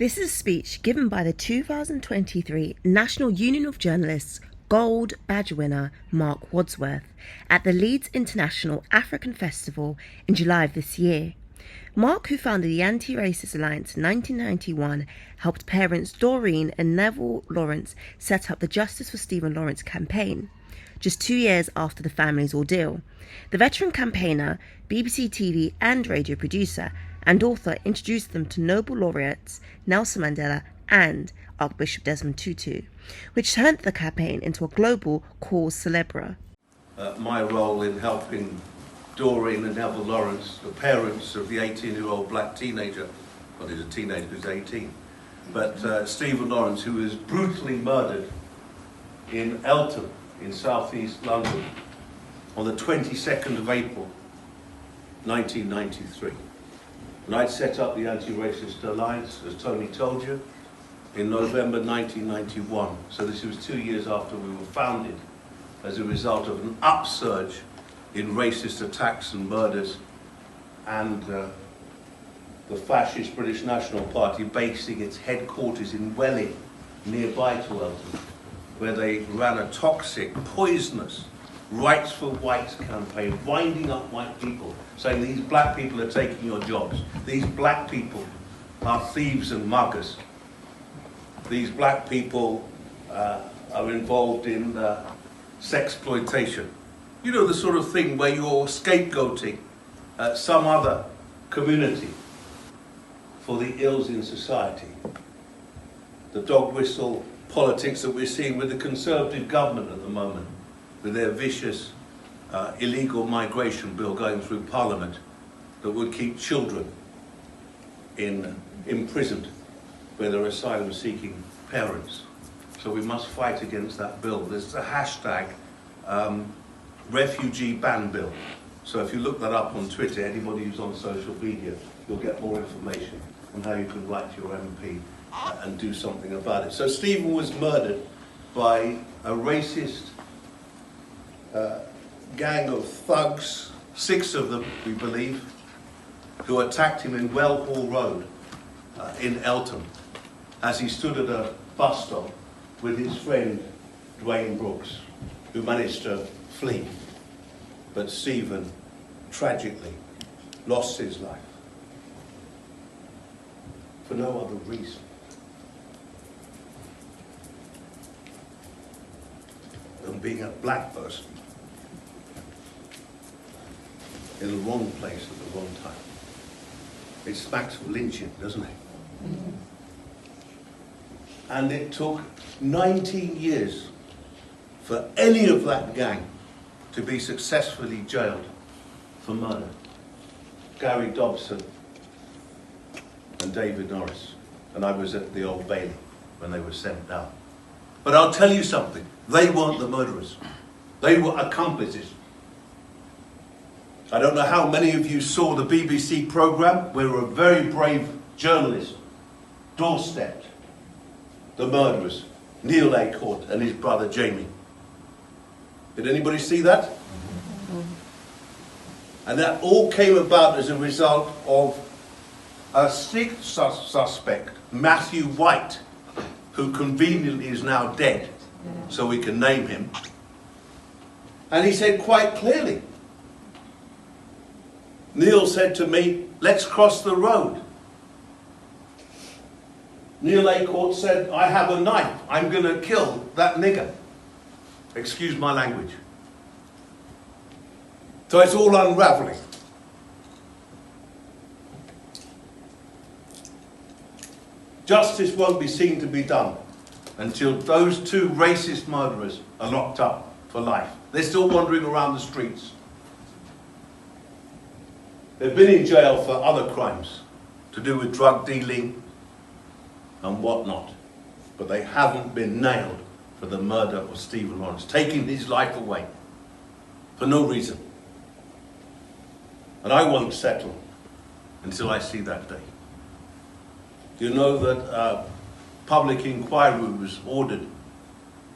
This is a speech given by the 2023 National Union of Journalists Gold Badge winner Marc Wadsworth at the Leeds International African Festival in July of this year. Marc, who founded the Anti-Racist Alliance in 1991, helped parents Doreen and Neville Lawrence set up the Justice for Stephen Lawrence campaign, just 2 years after the family's ordeal. The veteran campaigner, BBC TV and radio producer, and author introduced them to Nobel laureates Nelson Mandela and Archbishop Desmond Tutu, which turned the campaign into a global cause célèbre. My role in helping Doreen and Neville Lawrence, the parents of the 18-year-old black teenager, well, he's a teenager who's 18, but Stephen Lawrence, who was brutally murdered in Eltham in southeast London on the 22nd of April 1993. And I'd set up the Anti-Racist Alliance, as Tony told you, in November 1991. So this was 2 years after we were founded, as a result of an upsurge in racist attacks and murders, and the fascist British National Party basing its headquarters in Welling, nearby to Eltham, where they ran a toxic, poisonous Rights for Whites campaign, winding up white people, saying these black people are taking your jobs. These black people are thieves and muggers. These black people are involved in sexploitation. You know, the sort of thing where you're scapegoating some other community for the ills in society. The dog whistle politics that we're seeing with the Conservative government at the moment, with their vicious illegal migration bill going through Parliament that would keep children imprisoned where they're asylum-seeking parents. So we must fight against that bill. There's a hashtag refugee ban bill. So if you look that up on Twitter, anybody who's on social media, you'll get more information on how you can write to your MP and do something about it. So Stephen was murdered by a racist gang of thugs, 6 of them, we believe, who attacked him in Wellhall Road in Eltham as he stood at a bus stop with his friend Dwayne Brooks, who managed to flee. But Stephen tragically lost his life for no other reason than being a black person in the wrong place at the wrong time. It smacks of lynching, doesn't it? Mm-hmm. And it took 19 years for any of that gang to be successfully jailed for murder. Gary Dobson and David Norris. And I was at the Old Bailey when they were sent down. But I'll tell you something, they weren't the murderers. They were accomplices. I don't know how many of you saw the BBC programme where a very brave journalist doorstepped the murderers, Neil Acorn and his brother Jamie. Did anybody see that? And that all came about as a result of a 6th suspect, Matthew White, who conveniently is now dead, so we can name him. And he said quite clearly, Neil said to me, let's cross the road. Neil Acorn said, I have a knife, I'm going to kill that nigger. Excuse my language. So it's all unravelling. Justice won't be seen to be done until those 2 racist murderers are locked up for life. They're still wandering around the streets. They've been in jail for other crimes to do with drug dealing and whatnot, but they haven't been nailed for the murder of Stephen Lawrence, taking his life away for no reason. And I won't settle until I see that day. Do you know that public inquiry was ordered?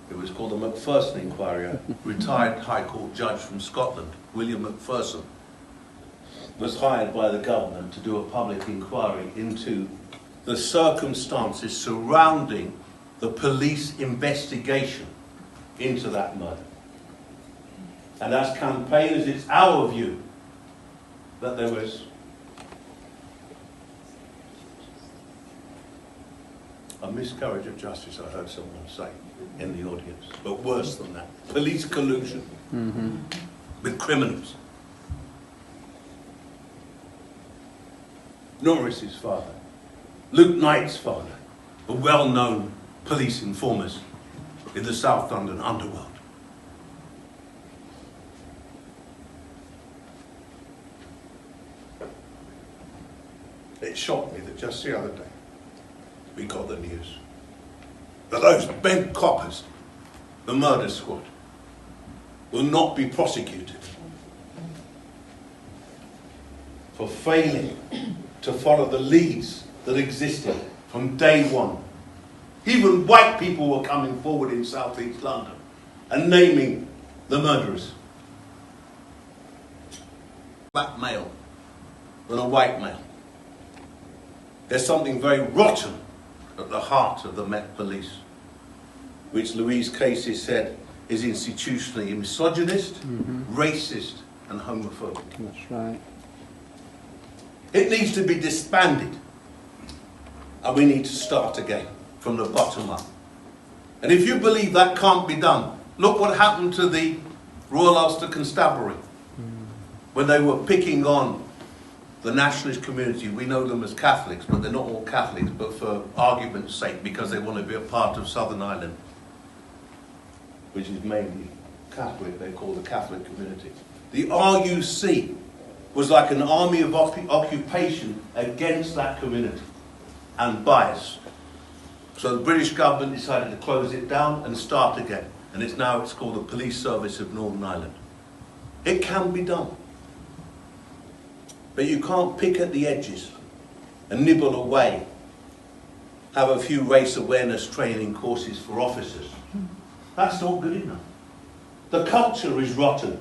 It was called the Macpherson Inquiry. A retired High Court judge from Scotland, William Macpherson, was hired by the government to do a public inquiry into the circumstances surrounding the police investigation into that murder. And as campaigners, it's our view that there was a miscarriage of justice, I heard someone say in the audience. But worse than that, police collusion with criminals. Norris's father, Luke Knight's father, were well-known police informers in the South London underworld. It shocked me that just the other day we got the news that those bent coppers, the murder squad, will not be prosecuted for failing to follow the leads that existed from day one. Even white people were coming forward in South East London and naming the murderers. Black male than a white male. There's something very rotten at the heart of the Met Police, which Louise Casey said is institutionally misogynist, racist and homophobic. That's right. It needs to be disbanded, and we need to start again from the bottom up. And if you believe that can't be done, look what happened to the Royal Ulster Constabulary when they were picking on the nationalist community. We know them as Catholics, but they're not all Catholics, but for argument's sake, because they want to be a part of Southern Ireland, which is mainly Catholic, they call the Catholic community. The RUC was like an army of occupation against that community and bias. So the British government decided to close it down and start again. And it's called the Police Service of Northern Ireland. It can be done. But you can't pick at the edges and nibble away, have a few race awareness training courses for officers. That's not good enough. The culture is rotten.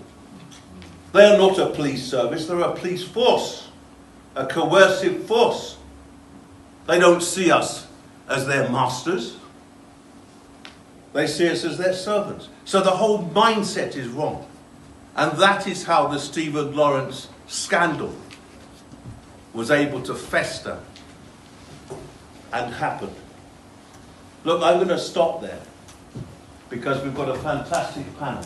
They are not a police service, they're a police force, a coercive force. They don't see us as their masters. They see us as their servants. So the whole mindset is wrong. And that is how the Stephen Lawrence scandal was able to fester and happen. Look, I'm going to stop there because we've got a fantastic panel.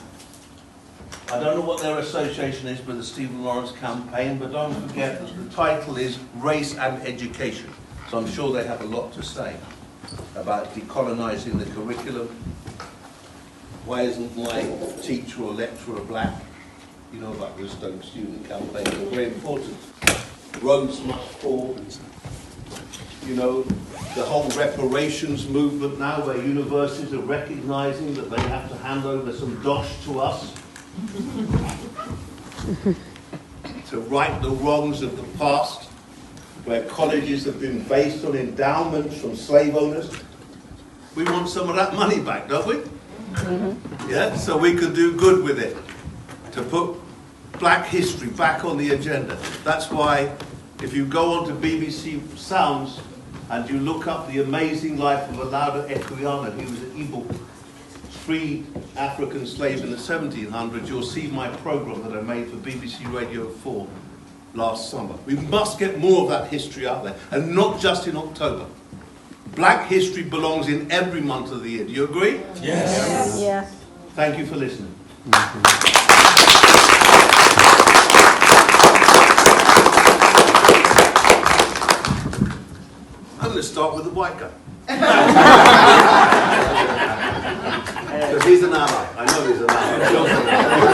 I don't know what their association is with the Stephen Lawrence campaign, but don't forget that the title is Race and Education. So I'm sure they have a lot to say about decolonising the curriculum. Why isn't my teacher or lecturer black? You know about the Stoke student campaign, they're very important. Roads must fall. You know, the whole reparations movement now where universities are recognising that they have to hand over some dosh to us to right the wrongs of the past, where colleges have been based on endowments from slave owners. We want some of that money back, don't we? Yeah, so we could do good with it, to put black history back on the agenda. That's why if you go on to BBC Sounds and you look up the amazing life of Olaudah Equiano, he was an Igbo, freed African slave in the 1700s, you'll see my programme that I made for BBC Radio 4 last summer. We must get more of that history out there, and not just in October. Black history belongs in every month of the year. Do you agree? Yes. Yes. Thank you for listening. I'm going to start with the white guy. Because he's an ally. I know he's an ally.